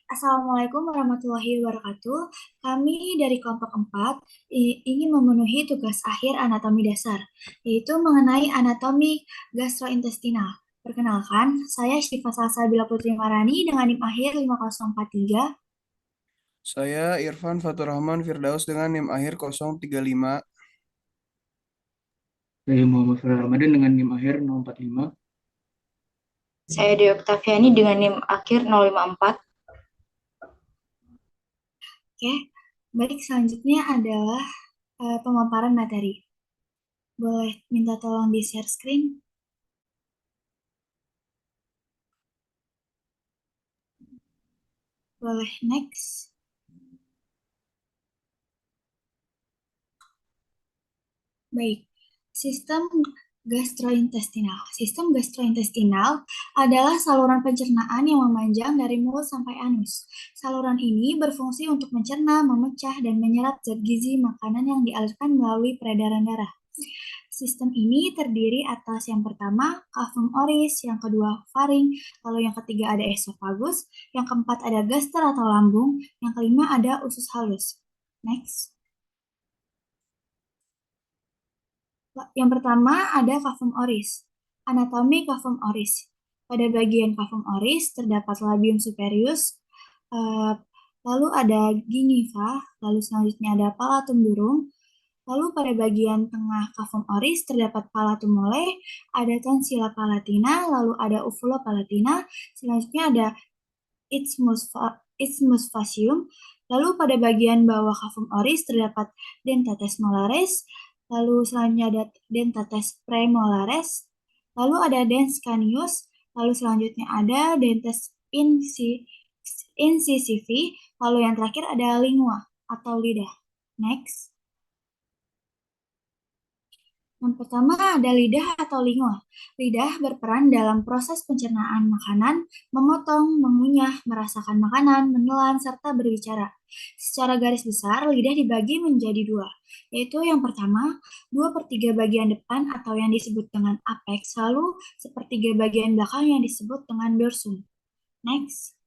Assalamualaikum warahmatullahi wabarakatuh. Kami dari kelompok 4 ingin memenuhi tugas akhir anatomi dasar, yaitu mengenai anatomi gastrointestinal. Perkenalkan, saya Syifa Salsabila Putri Marani dengan NIM akhir 5043. Saya Irfan Faturrahman Firdaus dengan NIM akhir 035. Saya Muhammad Farah Ramadan dengan NIM akhir 045. Saya Dewi Oktaviani dengan NIM akhir 054. Oke, baik selanjutnya adalah pemaparan materi. Boleh minta tolong di share screen? Boleh next. Baik, sistem gastrointestinal. Sistem gastrointestinal adalah saluran pencernaan yang memanjang dari mulut sampai anus. Saluran ini berfungsi untuk mencerna, memecah, dan menyerap zat gizi makanan yang dialirkan melalui peredaran darah. Sistem ini terdiri atas yang pertama, cavum oris, yang kedua, faring, lalu yang ketiga ada esofagus, yang keempat ada gaster atau lambung, yang kelima ada usus halus. Next. Yang pertama ada cavum oris. Anatomi cavum oris. Pada bagian cavum oris terdapat labium superius, lalu ada gingiva, lalu selanjutnya ada palatum burung, lalu pada bagian tengah cavum oris terdapat palatum mole, ada tonsila palatina, lalu ada uvula palatina, selanjutnya ada isthmus facium, lalu pada bagian bawah cavum oris terdapat dentates molares, lalu selanjutnya ada dentates premolares, lalu ada dens canius, lalu selanjutnya ada dentes incisivi, lalu yang terakhir ada lingua atau lidah. Next. Yang pertama ada lidah atau lingua. Lidah berperan dalam proses pencernaan makanan, memotong, mengunyah, merasakan makanan, menelan, serta berbicara. Secara garis besar, lidah dibagi menjadi dua, yaitu yang pertama, 2/3 bagian depan atau yang disebut dengan apex, lalu 1/3 bagian belakang yang disebut dengan dorsum. Next.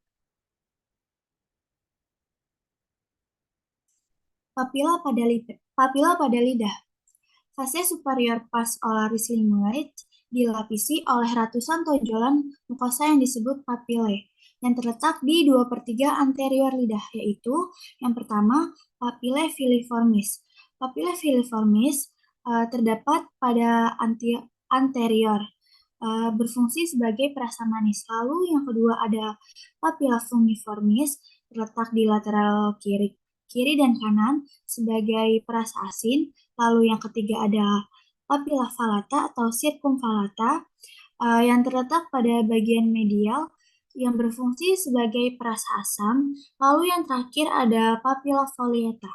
Papila pada lidah. Fase superior pas olaris linguae dilapisi oleh ratusan tonjolan mukosa yang disebut papillae, yang terletak di 2/3 anterior lidah, yaitu yang pertama, papillae filiformis. Papillae filiformis terdapat pada anterior, berfungsi sebagai perasa manis. Lalu yang kedua ada papilla fungiformis, terletak di lateral kiri dan kanan sebagai perasa asin. Lalu yang ketiga ada papilla falata atau circumvallata yang terletak pada bagian medial yang berfungsi sebagai perasa asam. Lalu yang terakhir ada papilla foliata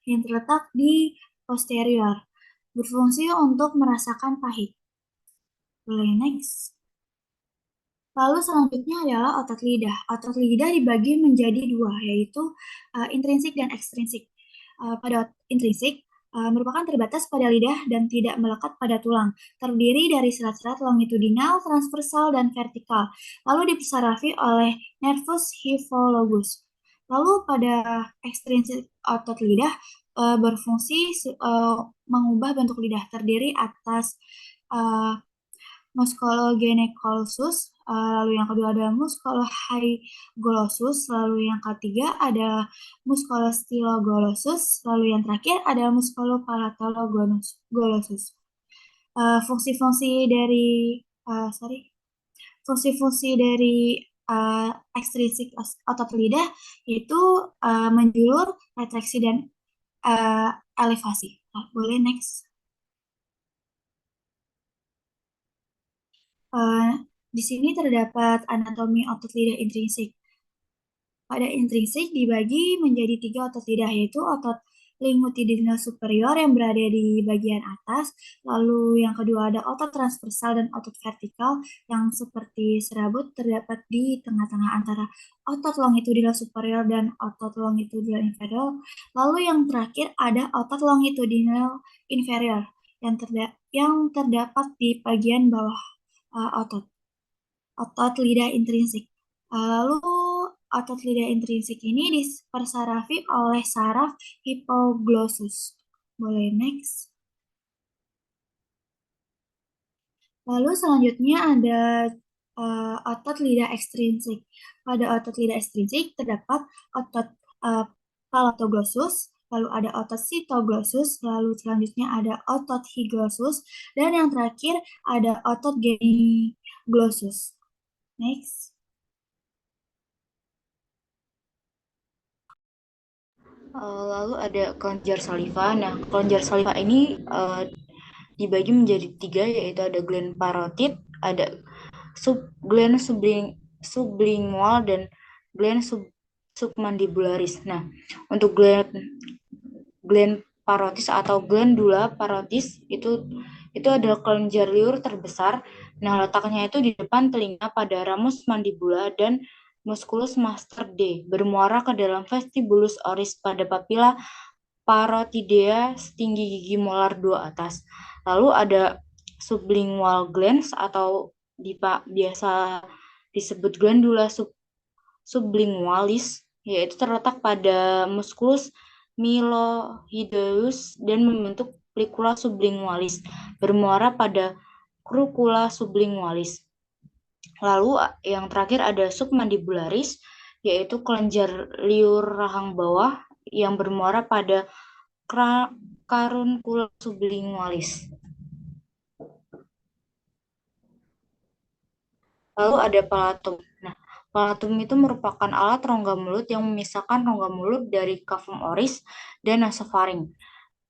yang terletak di posterior, berfungsi untuk merasakan pahit. Boleh next. Lalu selanjutnya adalah otot lidah. Otot lidah dibagi menjadi dua, yaitu intrinsik dan ekstrinsik. Pada intrinsik merupakan terbatas pada lidah dan tidak melekat pada tulang. Terdiri dari serat-serat longitudinal, transversal, dan vertikal. Lalu disarafi oleh nervus hypologus. Lalu pada ekstrinsik otot lidah berfungsi mengubah bentuk lidah, terdiri atas musculogenecolosus, lalu yang kedua ada musculohygolosus, lalu yang ketiga ada musculostyloglosus, lalu yang terakhir ada musculopalatologlosus. Fungsi-fungsi dari ekstrinsik otot lidah yaitu menjulur, retraksi, dan elevasi. Boleh next. Di sini terdapat anatomi otot lidah intrinsik. Pada intrinsik dibagi menjadi 3 otot lidah, yaitu otot linguatudinal superior yang berada di bagian atas, lalu yang kedua ada otot transversal dan otot vertikal yang seperti serabut terdapat di tengah-tengah antara otot longitudinal superior dan otot longitudinal inferior, lalu yang terakhir ada otot longitudinal inferior yang terdapat di bagian bawah otot lidah intrinsik. Lalu otot lidah intrinsik ini dipersarafi oleh saraf hipoglossus. Boleh next. Lalu selanjutnya ada otot lidah ekstrinsik. Pada otot lidah ekstrinsik terdapat otot palatoglossus, lalu ada otot sitoglossus, lalu selanjutnya ada otot hyglossus, dan yang terakhir ada otot geniglossus. Next. Lalu ada kelenjar saliva. Nah, kelenjar saliva ini dibagi menjadi 3, yaitu ada gland parotid, ada gland sublingual, dan gland submandibularis. Nah, untuk gland parotis atau glandula parotis itu adalah kelenjar liur terbesar. Nah, letaknya itu di depan telinga pada ramus mandibula dan musculus master D, bermuara ke dalam vestibulus oris pada papilla parotidea setinggi gigi molar 2 atas. Lalu ada sublingual glands atau biasa disebut glandula sublingualis, yaitu terletak pada musculus mylohyoideus dan membentuk plicula sublingualis, bermuara pada crucula sublingualis. Lalu yang terakhir ada submandibularis, yaitu kelenjar liur rahang bawah yang bermuara pada caruncula sublingualis. Lalu ada palatum. Nah, palatum itu merupakan alat rongga mulut yang memisahkan rongga mulut dari cavum oris dan nasofaring.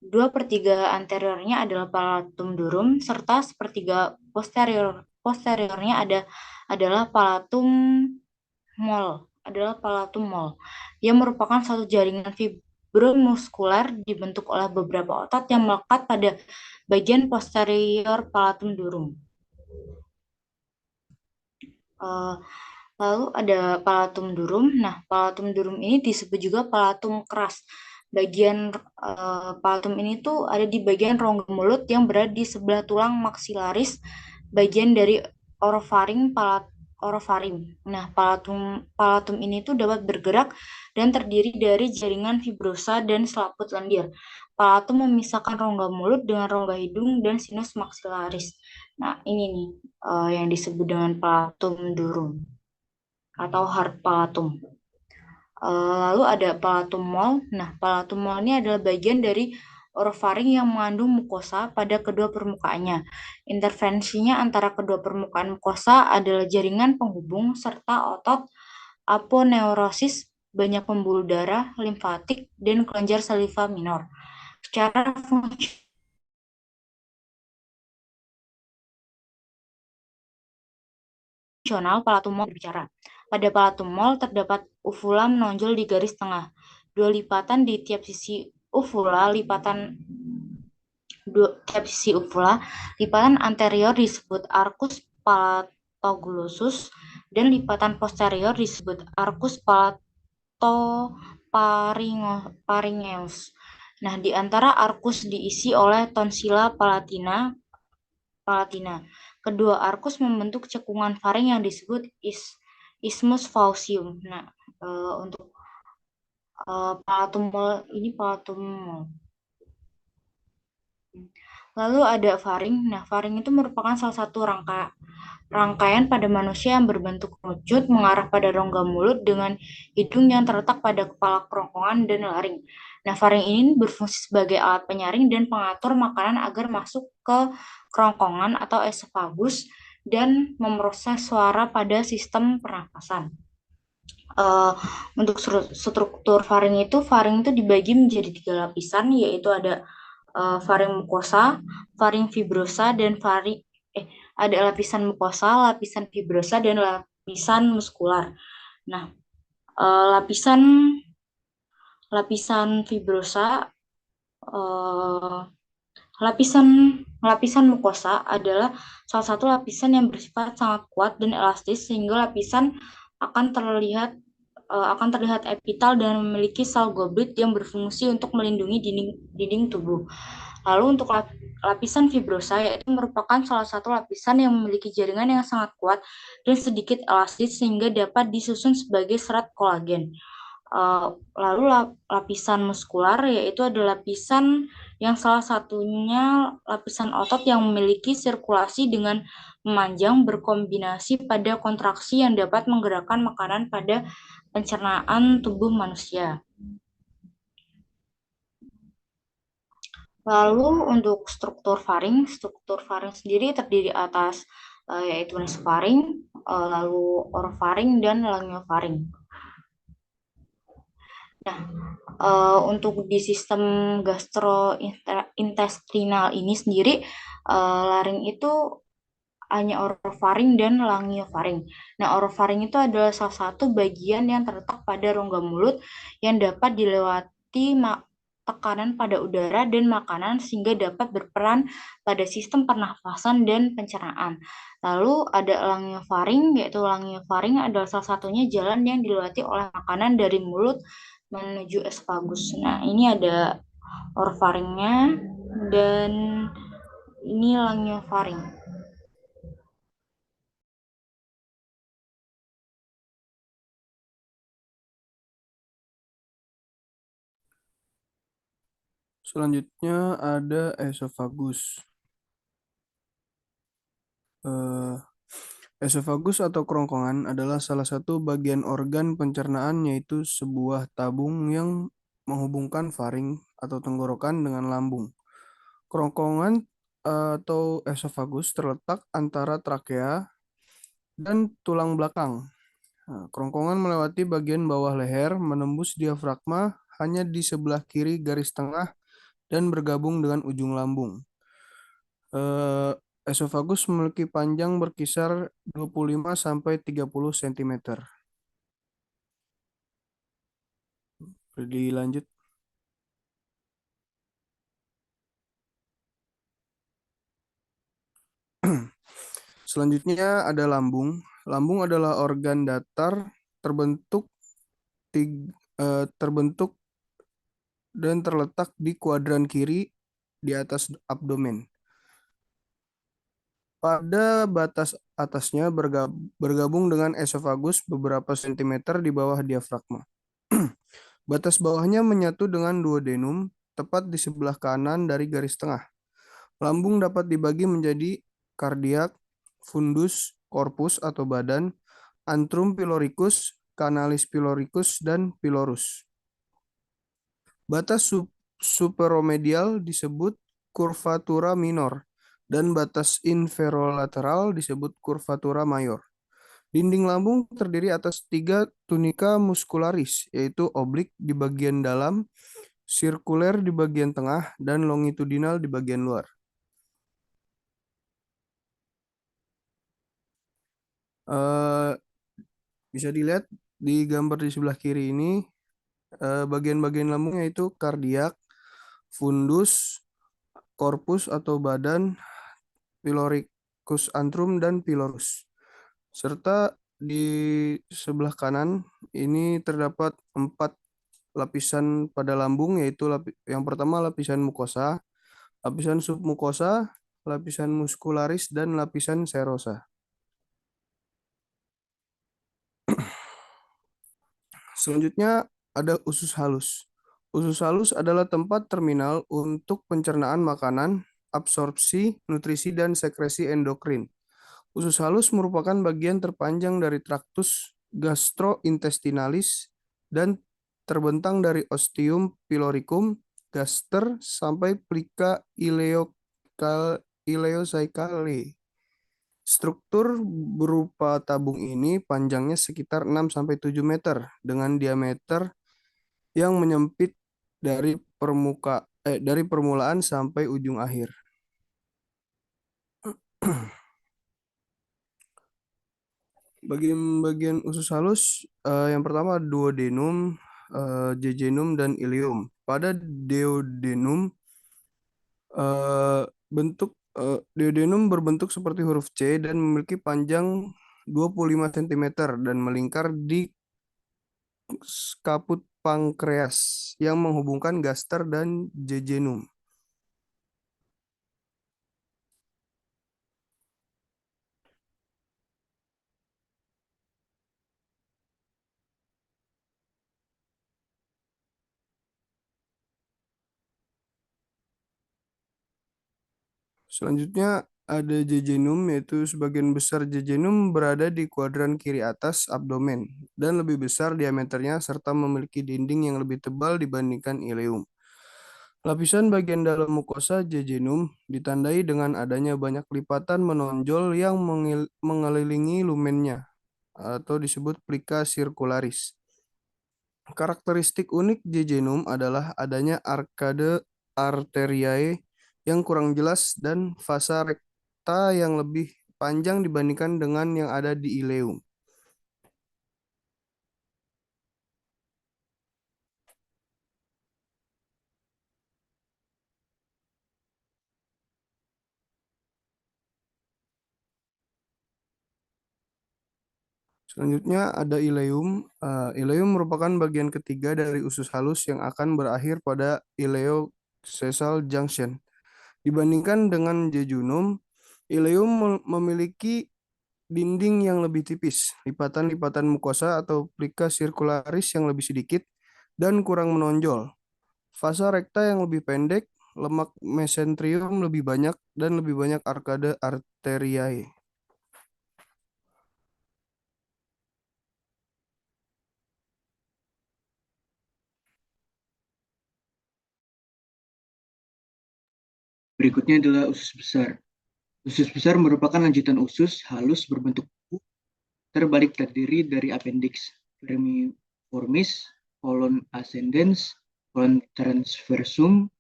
2/3 anteriornya adalah palatum durum, serta 1/3 posteriornya adalah palatum mol, yang merupakan suatu jaringan fibromuskuler dibentuk oleh beberapa otot yang melekat pada bagian posterior palatum durum. Lalu ada palatum durum. Nah, palatum durum ini disebut juga palatum keras. Bagian palatum ini tuh ada di bagian rongga mulut yang berada di sebelah tulang maksilaris, bagian dari orofaring. Nah, palatum ini tuh dapat bergerak dan terdiri dari jaringan fibrosa dan selaput lendir. Palatum memisahkan rongga mulut dengan rongga hidung dan sinus maksilaris. Nah, ini nih yang disebut dengan palatum durum atau hard palatum. Lalu ada palatum mol. Nah, palatum mol ini adalah bagian dari orofaring yang mengandung mukosa pada kedua permukaannya. Intervensinya antara kedua permukaan mukosa adalah jaringan penghubung serta otot aponeurosis, banyak pembuluh darah, limfatik, dan kelenjar saliva minor. Secara fungsional, palatum mol berbicara. Pada palatum mol terdapat uvula menonjol di garis tengah. 2 lipatan di tiap sisi uvula. Lipatan anterior disebut arcus palatoglossus dan lipatan posterior disebut arcus palatopharyngeus. Nah, di antara arcus diisi oleh tonsila palatina. Kedua arcus membentuk cekungan faring yang disebut isthmus faucium. Nah, untuk palatum mol ini palatum mol. Lalu ada faring. Nah, faring itu merupakan salah satu rangkaian pada manusia yang berbentuk kerucut mengarah pada rongga mulut dengan hidung yang terletak pada kepala kerongkongan dan laring. Nah, faring ini berfungsi sebagai alat penyaring dan pengatur makanan agar masuk ke kerongkongan atau esofagus dan memproses suara pada sistem pernapasan. Untuk struktur faring itu dibagi menjadi 3 lapisan, yaitu ada faring mukosa, faring fibrosa, dan ada lapisan mukosa, lapisan fibrosa, dan lapisan muskular. Nah, lapisan fibrosa, lapisan mukosa adalah salah satu lapisan yang bersifat sangat kuat dan elastis sehingga lapisan akan terlihat epital dan memiliki sel goblet yang berfungsi untuk melindungi dinding tubuh. Lalu untuk lapisan fibrosa yaitu merupakan salah satu lapisan yang memiliki jaringan yang sangat kuat dan sedikit elastis sehingga dapat disusun sebagai serat kolagen. Lalu lapisan muskular yaitu adalah lapisan yang salah satunya lapisan otot yang memiliki sirkulasi dengan memanjang berkombinasi pada kontraksi yang dapat menggerakkan makanan pada pencernaan tubuh manusia. Lalu untuk struktur faring sendiri terdiri atas yaitu nasofaring, lalu orofaring dan langiofaring. Nah, untuk di sistem gastrointestinal ini sendiri, laring itu hanya orofaring dan langiofaring. Nah, orofaring itu adalah salah satu bagian yang terletak pada rongga mulut yang dapat dilewati tekanan pada udara dan makanan sehingga dapat berperan pada sistem pernafasan dan pencernaan. Lalu ada langiofaring, yaitu langiofaring adalah salah satunya jalan yang dilewati oleh makanan dari mulut menuju esophagus. Nah, ini ada orofaringnya dan ini langiofaring. Selanjutnya ada esofagus. Esofagus atau kerongkongan adalah salah satu bagian organ pencernaan, yaitu sebuah tabung yang menghubungkan faring atau tenggorokan dengan lambung. Kerongkongan atau esofagus terletak antara trakea dan tulang belakang. Nah, kerongkongan melewati bagian bawah leher, menembus diafragma hanya di sebelah kiri garis tengah dan bergabung dengan ujung lambung. Esofagus memiliki panjang berkisar 25 sampai 30 cm. Dilanjut. Selanjutnya ada lambung. Lambung adalah organ datar terbentuk dan terletak di kuadran kiri di atas abdomen. Pada batas atasnya bergabung dengan esofagus beberapa sentimeter di bawah diafragma. Batas bawahnya menyatu dengan duodenum, tepat di sebelah kanan dari garis tengah. Lambung dapat dibagi menjadi kardiak, fundus, korpus atau badan, antrum pyloricus, canalis pyloricus, dan pylorus. Batas superomedial disebut curvatura minor, dan batas inferolateral disebut curvatura mayor. Dinding lambung terdiri atas 3 tunica muscularis, yaitu oblik di bagian dalam, sirkuler di bagian tengah, dan longitudinal di bagian luar. Bisa dilihat di gambar di sebelah kiri ini, bagian-bagian lambungnya itu kardiak, fundus, korpus atau badan, pyloricus antrum, dan pylorus. Serta di sebelah kanan ini terdapat 4 lapisan pada lambung, yaitu yang pertama lapisan mukosa, lapisan submukosa, lapisan muskularis, dan lapisan serosa. Selanjutnya ada usus halus. Usus halus adalah tempat terminal untuk pencernaan makanan, absorpsi, nutrisi, dan sekresi endokrin. Usus halus merupakan bagian terpanjang dari traktus gastrointestinalis dan terbentang dari ostium pyloricum, gaster, sampai plica ileocecal. Struktur berupa tabung ini panjangnya sekitar 6-7 meter dengan diameter yang menyempit dari permulaan sampai ujung akhir. Bagian usus halus yang pertama duodenum, jejunum, dan ileum. Pada duodenum duodenum berbentuk seperti huruf C dan memiliki panjang 25 cm dan melingkar di kaput pankreas yang menghubungkan gaster dan jejunum. Selanjutnya ada jejunum, yaitu sebagian besar jejunum berada di kuadran kiri atas abdomen dan lebih besar diameternya serta memiliki dinding yang lebih tebal dibandingkan ileum. Lapisan bagian dalam mukosa jejunum ditandai dengan adanya banyak lipatan menonjol yang mengelilingi lumennya atau disebut plica circularis. Karakteristik unik jejunum adalah adanya arkade arteriae yang kurang jelas dan vasa rekta yang lebih panjang dibandingkan dengan yang ada di ileum. Selanjutnya ada ileum. Ileum merupakan bagian ketiga dari usus halus yang akan berakhir pada ileocacal junction. Dibandingkan dengan jejunum, ileum memiliki dinding yang lebih tipis, lipatan-lipatan mukosa atau plica circularis yang lebih sedikit, dan kurang menonjol. Fasa rekta yang lebih pendek, lemak mesenterium lebih banyak, dan lebih banyak arkade arteriae. Berikutnya adalah usus besar. Usus besar merupakan lanjutan usus halus berbentuk kuku terbalik terdiri dari appendix vermiformis, colon ascendens, colon transversum,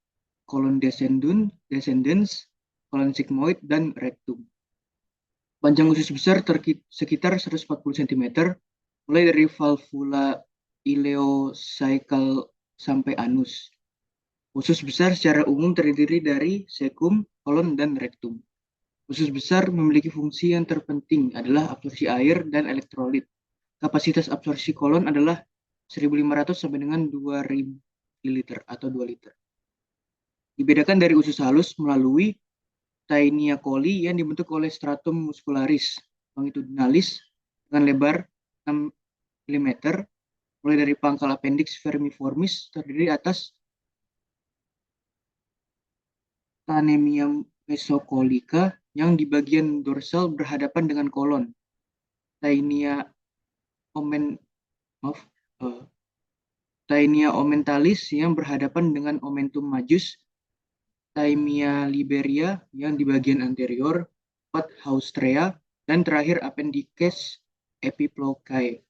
colon descendens, colon sigmoid, dan rectum. Panjang usus besar sekitar 140 cm, mulai dari valvula ileocacal sampai anus. Usus besar secara umum terdiri dari cecum, kolon, dan rektum. Usus besar memiliki fungsi yang terpenting adalah absorpsi air dan elektrolit. Kapasitas absorpsi kolon adalah 1.500 sampai dengan 2.000 ml atau 2 liter. Dibedakan dari usus halus melalui Taenia coli yang dibentuk oleh stratum muscularis longitudinalis dengan lebar 6 mm mulai dari pangkal appendix vermiformis terdiri atas Tanemia mesocolica yang di bagian dorsal berhadapan dengan kolon. Taenia omentalis yang berhadapan dengan omentum majus. Taenia liberia yang di bagian anterior, Pathaustrea, dan terakhir appendix epiplocae.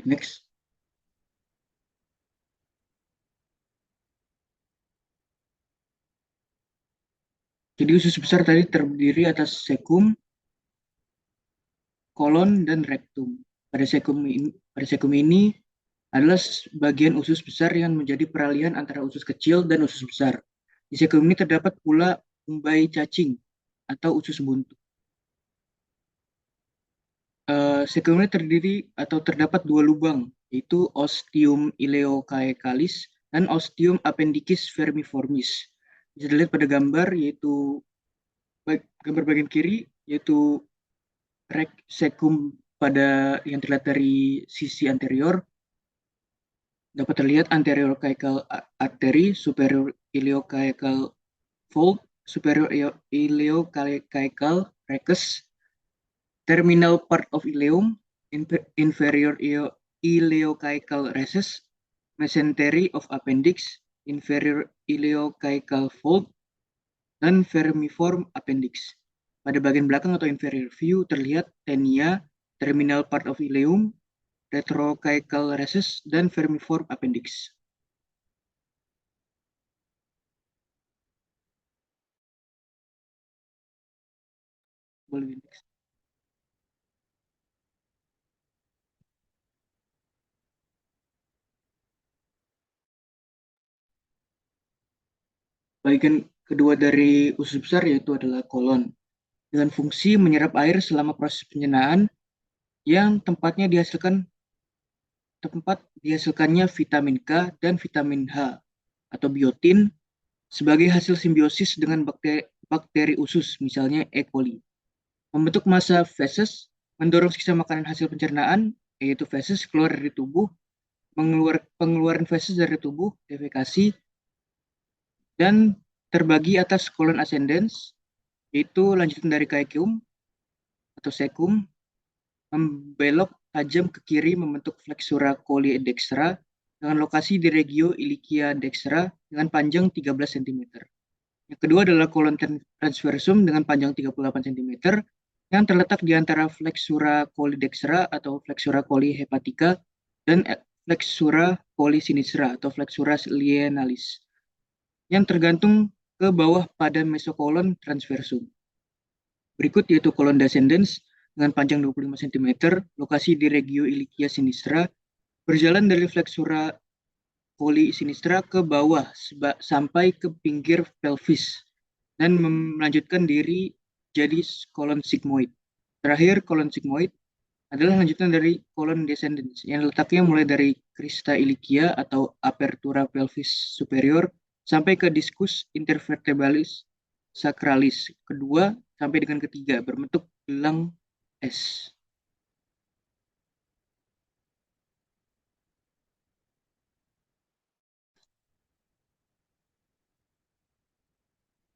Next. Jadi usus besar tadi terdiri atas cecum, kolon, dan rektum. Pada cecum ini adalah bagian usus besar yang menjadi peralihan antara usus kecil dan usus besar. Di cecum ini terdapat pula umbai cacing atau usus buntu. Cecum ini terdiri atau terdapat dua lubang, yaitu ostium ileocaecalis dan ostium appendicis vermiformis. Bisa dilihat pada gambar, yaitu gambar bagian kiri, yaitu cecum pada yang terlihat dari sisi anterior. Dapat terlihat anterior caecal artery, superior ileocaecal fold, superior ileocaecal recus, terminal part of ileum, inferior ileocaecal recus, mesentery of appendix, inferior ileocaecal fold, dan vermiform appendix. Pada bagian belakang atau inferior view terlihat tenia, terminal part of ileum, retrocaecal recus, dan vermiform appendix. Boleh next. Bagian kedua dari usus besar yaitu adalah kolon, dengan fungsi menyerap air selama proses pencernaan yang tempat dihasilkannya vitamin K dan vitamin H atau biotin sebagai hasil simbiosis dengan bakteri usus, misalnya E. coli. Membentuk massa feses, mendorong sisa makanan hasil pencernaan, yaitu feses keluar dari tubuh, pengeluaran feses dari tubuh, defekasi, dan terbagi atas kolon ascendens, yaitu lanjutan dari caecum atau cecum, membelok tajam ke kiri membentuk flexura coli dextra dengan lokasi di regio ilicia dextra dengan panjang 13 cm. Yang kedua adalah kolon transversum dengan panjang 38 cm yang terletak di antara flexura coli dextra atau flexura coli hepatica dan flexura coli sinistra atau flexura lienalis yang tergantung ke bawah pada mesokolon transversum. Berikut yaitu kolon descendens dengan panjang 25 cm, lokasi di regio ilicia sinistra, berjalan dari flexura coli sinistra ke bawah sampai ke pinggir pelvis dan melanjutkan diri jadi kolon sigmoid. Terakhir, kolon sigmoid adalah lanjutan dari kolon descendens yang letaknya mulai dari crista ilicia atau apertura pelvis superior sampai ke discus intervertebralis sacralis kedua sampai dengan ketiga berbentuk gelang S.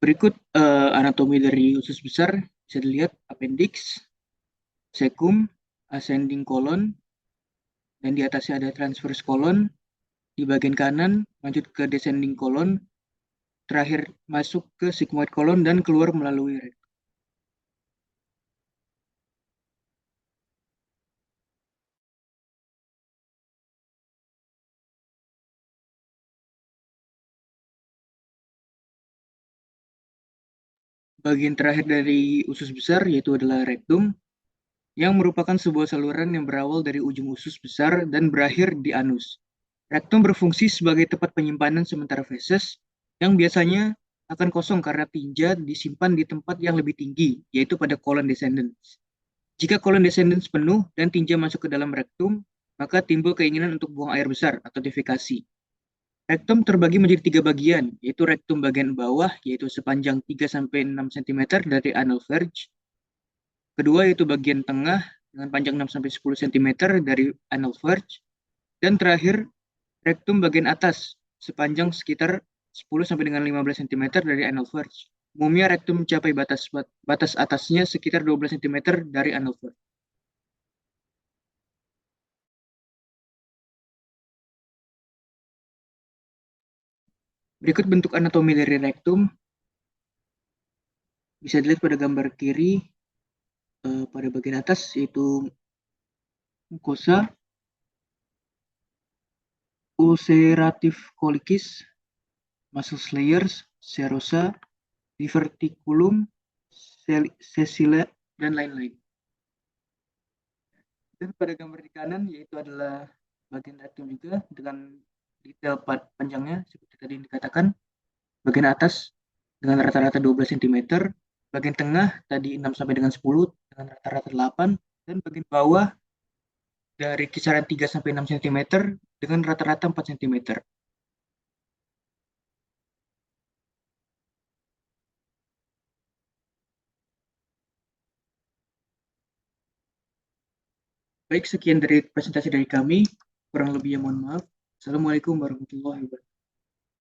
Berikut anatomi dari usus besar, bisa dilihat appendix, cecum, ascending colon, dan di atasnya ada transverse colon. Di bagian kanan lanjut ke descending colon, terakhir masuk ke sigmoid colon dan keluar melalui rectum. Bagian terakhir dari usus besar yaitu adalah rektum, yang merupakan sebuah saluran yang berawal dari ujung usus besar dan berakhir di anus. Rektum berfungsi sebagai tempat penyimpanan sementara feses yang biasanya akan kosong karena tinja disimpan di tempat yang lebih tinggi, yaitu pada kolon descendens. Jika kolon descendens penuh dan tinja masuk ke dalam rektum, maka timbul keinginan untuk buang air besar atau defekasi. Rektum terbagi menjadi 3 bagian, yaitu rektum bagian bawah, yaitu sepanjang 3-6 cm dari anal verge. Kedua yaitu bagian tengah dengan panjang 6-10 cm dari anal verge. Dan terakhir, rektum bagian atas sepanjang sekitar 10-15 cm dari anal verge. Umumnya rektum mencapai batas atasnya sekitar 12 cm dari anal verge. Berikut bentuk anatomi dari rektum. Bisa dilihat pada gambar kiri, pada bagian atas yaitu mucosa, ulcerative colicis, muscle layers, serosa, diverticulum, sessile, dan lain-lain. Dan pada gambar di kanan yaitu adalah bagian rektum juga dengan detail panjangnya seperti tadi dikatakan. Bagian atas dengan rata-rata 12 cm, bagian tengah tadi 6 sampai dengan 10 dengan rata-rata 8, dan bagian bawah dari kisaran 3 sampai 6 cm dengan rata-rata 4 cm. Baik, sekian dari presentasi dari kami. Kurang lebihnya mohon maaf. Assalamualaikum warahmatullahi wabarakatuh.